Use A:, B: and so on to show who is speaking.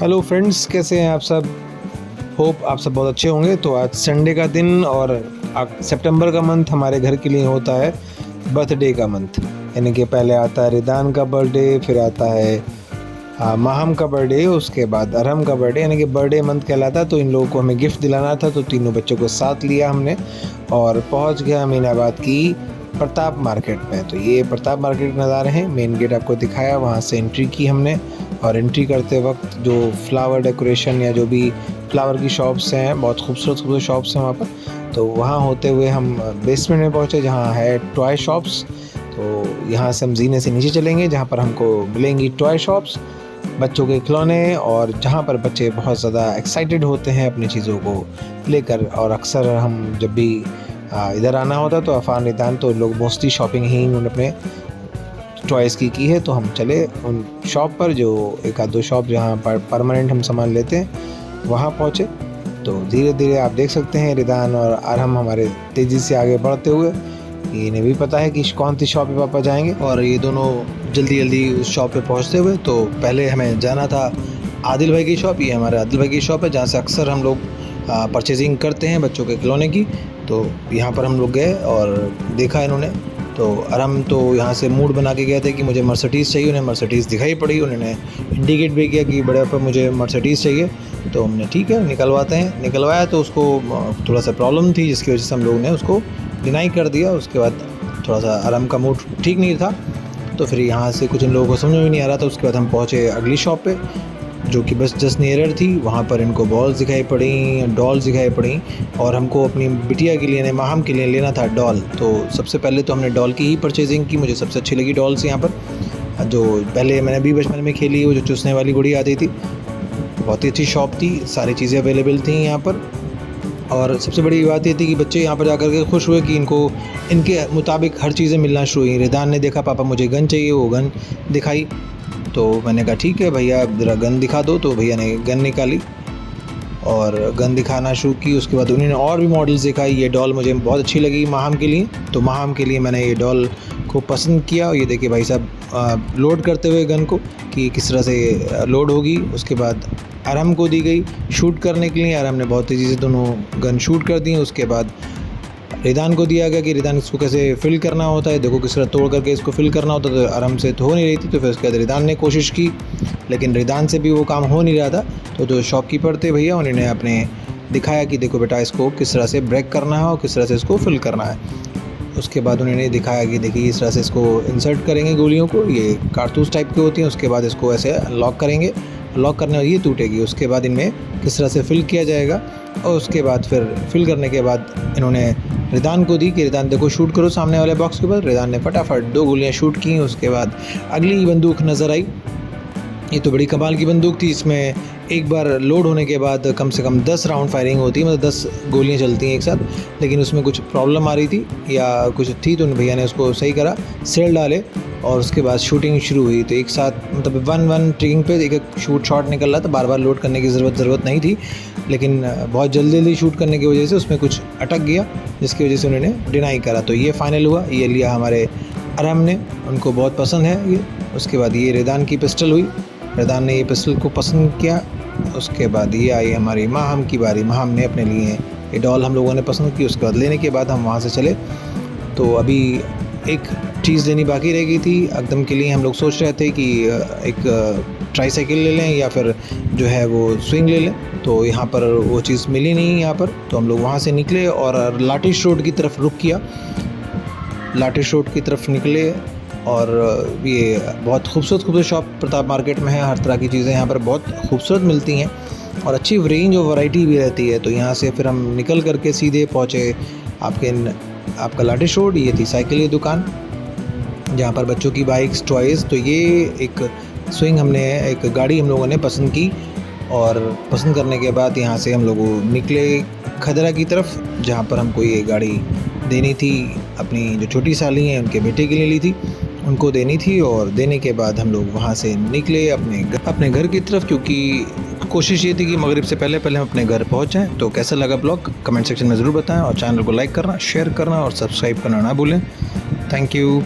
A: Hello friends, कैसे हैं आप सब। होप आप सब बहुत अच्छे होंगे। तो आज संडे का दिन और सितंबर का मंथ हमारे घर के लिए होता है बर्थडे का मंथ। यानी कि पहले आता है रिदान का बर्थडे, फिर आता है माहम का बर्थडे, उसके बाद अरहम का बर्थडे, यानी कि बर्थडे मंथ कहलाता है। तो इन लोगों को हमें गिफ्ट दिलाना था, तो तीनों बच्चों को साथ लिया हमने और पहुंच गया अमीनाबाद की प्रताप मार्केट में। तो ये प्रताप मार्केट के नज़ारे हैं, मेन गेट आपको दिखाया, वहाँ से एंट्री की हमने। और एंट्री करते वक्त जो फ्लावर डेकोरेशन या जो भी फ्लावर की शॉप्स हैं, बहुत खूबसूरत खूबसूरत शॉप्स हैं वहाँ पर। तो वहाँ होते हुए हम बेसमेंट में पहुँचे जहाँ है टॉय शॉप्स। तो यहाँ से हम जीने से नीचे चलेंगे जहाँ पर हमको मिलेंगी टॉय शॉप्स, बच्चों के खिलौने, और जहाँ पर बच्चे बहुत ज़्यादा एक्साइटेड होते हैं अपनी चीज़ों को लेकर। और अक्सर हम जब भी इधर आना होता तो अफान रिदान तो लोग मोस्टली शॉपिंग ही उन्होंने अपने टॉयज़ की है। तो हम चले उन शॉप पर, जो एक आध दो शॉप जहाँ पर परमानेंट हम सामान लेते हैं, वहाँ पहुँचे। तो धीरे धीरे आप देख सकते हैं रिदान और अरहम हमारे तेज़ी से आगे बढ़ते हुए। इन्हें भी पता है कि कौन सी शॉप पे पापा जाएंगे, और ये दोनों जल्दी जल्दी उस शॉप पे पहुँचते हुए। तो पहले हमें जाना था आदिल भाई की शॉप। ये हमारे आदिल भाई की शॉप है जहाँ से अक्सर हम लोग परचेजिंग करते हैं बच्चों के खिलौने की। तो यहाँ पर हम लोग गए और देखा इन्होंने। तो अरहम तो यहाँ से मूड बना के गए थे कि मुझे मर्सिडीज़ चाहिए। उन्हें मर्सिडीज़ दिखाई पड़ी, उन्होंने इंडिकेट भी किया कि बड़े पापा मुझे मर्सिडीज़ चाहिए। तो हमने ठीक है निकलवाते हैं, निकलवाया। तो उसको थोड़ा सा प्रॉब्लम थी जिसकी वजह से हम लोगों ने उसको डिनाई कर दिया। उसके बाद थोड़ा सा अरहम का मूड ठीक नहीं था, तो फिर यहाँ से कुछ इन लोगों को समझ में नहीं आ रहा था। उसके बाद हम पहुँचे अगली शॉप पे जो कि बस जस्ट नियरर थी। वहाँ पर इनको बॉल्स दिखाई पड़ी, डॉल्स दिखाई पड़ी, और हमको अपनी बिटिया के लिए, माहम के लिए लेना था डॉल। तो सबसे पहले तो हमने डॉल की ही परचेजिंग की। मुझे सबसे अच्छी लगी डॉल्स यहाँ पर, जो पहले मैंने भी बचपन में खेली, वो जो चूसने वाली गुड़ी आती थी। बहुत ही अच्छी शॉप थी, सारी चीज़ें अवेलेबल थी यहाँ पर। और सबसे बड़ी बात ये थी कि बच्चे यहाँ पर जाकर के खुश हुए कि इनको इनके मुताबिक हर चीज़ें मिलना शुरू हुई। रिदान ने देखा पापा मुझे गन चाहिए, वो गन दिखाई। तो मैंने कहा ठीक है भैया ज़रा गन दिखा दो। तो भैया ने गन निकाली और गन दिखाना शुरू की। उसके बाद उन्होंने और भी मॉडल्स दिखाई। ये डॉल मुझे बहुत अच्छी लगी माहम के लिए, तो माहम के लिए मैंने ये डॉल को पसंद किया। ये देखिए भाई साहब लोड करते हुए गन को कि किस तरह से लोड होगी। उसके बाद अरहम को दी गई शूट करने के लिए। अरहम ने बहुत तेज़ी से दोनों गन शूट कर दी। उसके बाद रिदान को दिया गया कि रिदान इसको कैसे फिल करना होता है, देखो किस तरह तोड़ करके इसको फिल करना होता है। तो अरहम से तो हो नहीं रही थी। तो फिर उसके बाद रिदान ने कोशिश की, लेकिन रिदान से भी वो काम हो नहीं रहा था। तो जो शॉपकीपर थे भैया, उन्होंने अपने दिखाया कि देखो बेटा इसको किस तरह से ब्रेक करना है और किस तरह से इसको फिल करना है। उसके बाद उन्होंने दिखाया कि देखिए इस तरह से इसको इंसर्ट करेंगे गोलियों को, ये कारतूस टाइप की होती हैं। उसके बाद इसको ऐसे लॉक करेंगे, लॉक करने और ये टूटेगी। उसके बाद इनमें किस तरह से फिल किया जाएगा। और उसके बाद फिर फिल करने के बाद इन्होंने रिदान को दी कि रिदान देखो शूट करो सामने वाले बॉक्स के ऊपर। रिदान ने फटाफट 2 गोलियां शूट की। उसके बाद अगली बंदूक नज़र आई। ये तो बड़ी कमाल की बंदूक थी। इसमें एक बार लोड होने के बाद कम से कम 10 राउंड फायरिंग होती है, मतलब 10 गोलियां चलती हैं एक साथ। लेकिन उसमें कुछ प्रॉब्लम आ रही थी या कुछ थी, तो उन भैया ने उसको सही करा, सेल डाले और उसके बाद शूटिंग शुरू हुई। तो एक साथ मतलब 1-1 ट्रिगिंग पे एक शॉट निकल रहा था। बार बार लोड करने की ज़रूरत नहीं थी, लेकिन बहुत जल्दी शूट करने की वजह से उसमें कुछ अटक गया, जिसकी वजह से उन्होंने डिनाई करा। तो ये फ़ाइनल हुआ, ये लिया हमारे अरहम ने, उनको बहुत पसंद है ये। उसके बाद ये रिदान की पिस्टल हुई, रिदान ने ये पिस्टल को पसंद किया। उसके बाद ये आई हमारी माहम की बारी। माहम ने अपने लिए ये डॉल हम लोगों ने पसंद की। उसके बाद लेने के बाद हम वहाँ से चले। तो अभी एक चीज़ लेनी बाकी रह गई थी एकदम के लिए। हम लोग सोच रहे थे कि एक ट्राईसाइकिल ले लें या फिर जो है वो स्विंग ले लें। तो यहाँ पर वो चीज़ मिली नहीं यहाँ पर। तो हम लोग वहाँ से निकले और लाटिश रोड की तरफ रुख किया। लाटिश रोड की तरफ निकले और ये बहुत खूबसूरत शॉप प्रताप मार्केट में है। हर तरह की चीज़ें यहाँ पर बहुत खूबसूरत मिलती हैं और अच्छी रेंज और वैरायटी भी रहती है। तो यहाँ से फिर हम निकल करके सीधे पहुँचे आपका लाटिश रोड। ये थी साइकिल की दुकान जहाँ पर बच्चों की बाइक्स, टॉयज़। तो ये एक स्विंग एक गाड़ी हम लोगों ने पसंद की, और पसंद करने के बाद यहाँ से हम लोग निकले खदरा की तरफ, जहाँ पर हमको ये गाड़ी देनी थी। अपनी जो छोटी साली हैं उनके बेटे के लिए ली थी, उनको देनी थी। और देने के बाद हम लोग वहाँ से निकले अपने घर की तरफ, क्योंकि कोशिश ये थी कि मगरिब से पहले हम अपने घर पहुँच जाएँ। तो कैसा लगा ब्लॉग कमेंट सेक्शन में ज़रूर बताएं, और चैनल को लाइक करना, शेयर करना और सब्सक्राइब करना ना भूलें। Thank you.